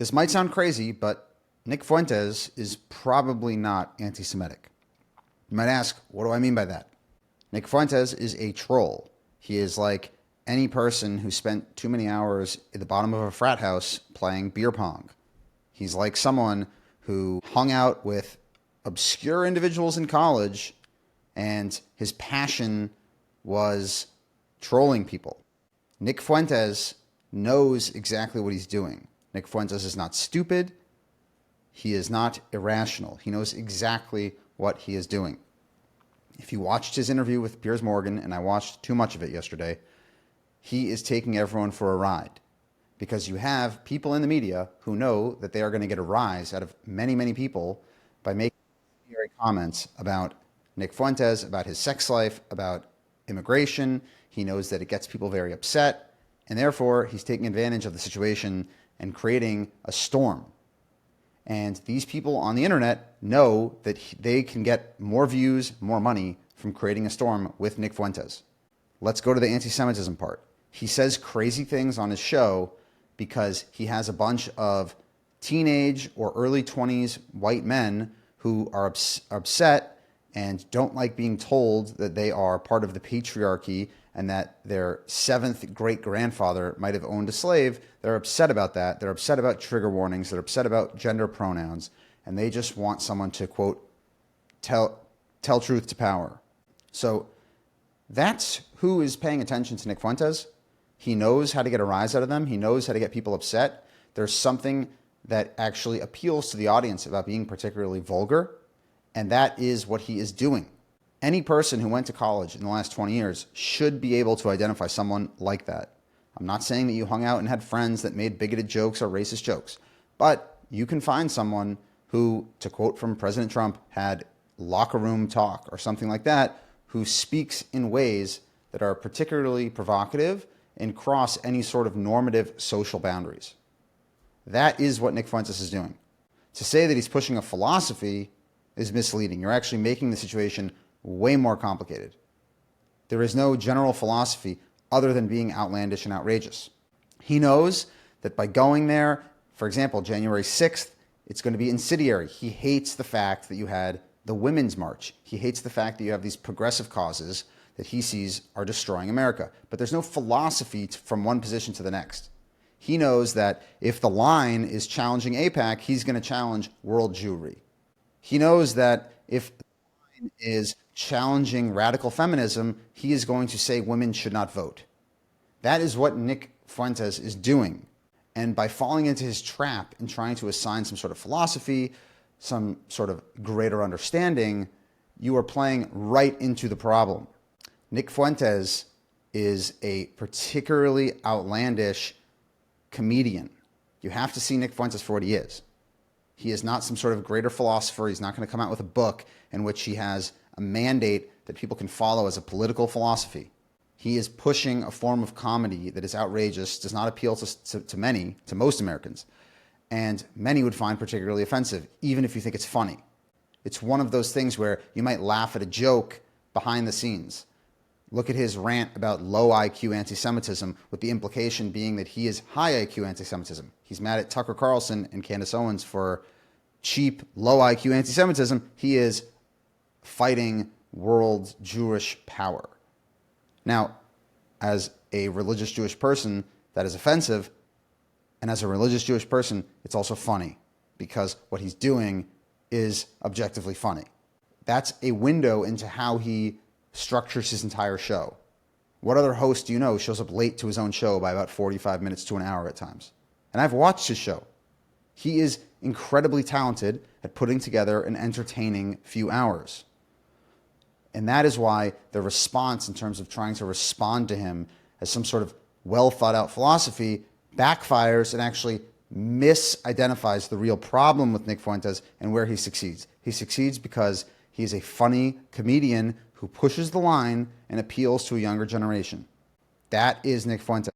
This might sound crazy, but Nick Fuentes is probably not anti-Semitic. You might ask, what do I mean by that? Nick Fuentes is a troll. He is like any person who spent too many hours at the bottom of a frat house playing beer pong. He's like someone who hung out with obscure individuals in college and his passion was trolling people. Nick Fuentes knows exactly what he's doing. Nick Fuentes is not stupid. He is not irrational. He knows exactly what he is doing. If you watched his interview with Piers Morgan, and I watched too much of it yesterday, he is taking everyone for a ride. Because you have people in the media who know that they are going to get a rise out of many, many people by making comments about Nick Fuentes, about his sex life, about immigration. He knows that it gets people very upset, and therefore he's taking advantage of the situation and creating a storm. And these people on the internet know that they can get more views, more money from creating a storm with Nick Fuentes. Let's go to the anti-Semitism part. He says crazy things on his show because he has a bunch of teenage or early 20s white men who are upset and don't like being told that they are part of the patriarchy and that their seventh great-grandfather might have owned a slave. They're upset about that. They're upset about trigger warnings. They're upset about gender pronouns. And they just want someone to, quote, tell truth to power. So that's who is paying attention to Nick Fuentes. He knows how to get a rise out of them. He knows how to get people upset. There's something that actually appeals to the audience about being particularly vulgar, and that is what he is doing. Any person who went to college in the last 20 years should be able to identify someone like that. I'm not saying that you hung out and had friends that made bigoted jokes or racist jokes, but you can find someone who, to quote from President Trump, had locker room talk or something like that, who speaks in ways that are particularly provocative and cross any sort of normative social boundaries. That is what Nick Fuentes is doing. To say that he's pushing a philosophy is misleading. You're actually making the situation way more complicated. There is no general philosophy other than being outlandish and outrageous. He knows that by going there, for example, January 6th, it's going to be incendiary. He hates the fact that you had the Women's March. He hates the fact that you have these progressive causes that he sees are destroying America. But there's no philosophy from one position to the next. He knows that if the line is challenging AIPAC, he's going to challenge world Jewry. He knows that if the line is challenging radical feminism, he is going to say women should not vote. That is what Nick Fuentes is doing. And by falling into his trap and trying to assign some sort of philosophy, some sort of greater understanding, you are playing right into the problem. Nick Fuentes is a particularly outlandish comedian. You have to see Nick Fuentes for what he is. He is not some sort of greater philosopher. He's not going to come out with a book in which he has a mandate that people can follow as a political philosophy. He is pushing a form of comedy that is outrageous, does not appeal to most Americans, and many would find particularly offensive, even if you think it's funny. It's one of those things where you might laugh at a joke behind the scenes. Look at his rant about low IQ anti-Semitism, with the implication being that he is high IQ anti-Semitism. He's mad at Tucker Carlson and Candace Owens for cheap, low IQ anti-Semitism. He is fighting world Jewish power. Now, as a religious Jewish person, that is offensive. And as a religious Jewish person, it's also funny because what he's doing is objectively funny. That's a window into how he structures his entire show. What other host do you know shows up late to his own show by about 45 minutes to an hour at times? And I've watched his show. He is incredibly talented at putting together an entertaining few hours. And that is why the response in terms of trying to respond to him as some sort of well thought out philosophy backfires and actually misidentifies the real problem with Nick Fuentes and where he succeeds. He succeeds because he's a funny comedian who pushes the line and appeals to a younger generation. That is Nick Fuentes.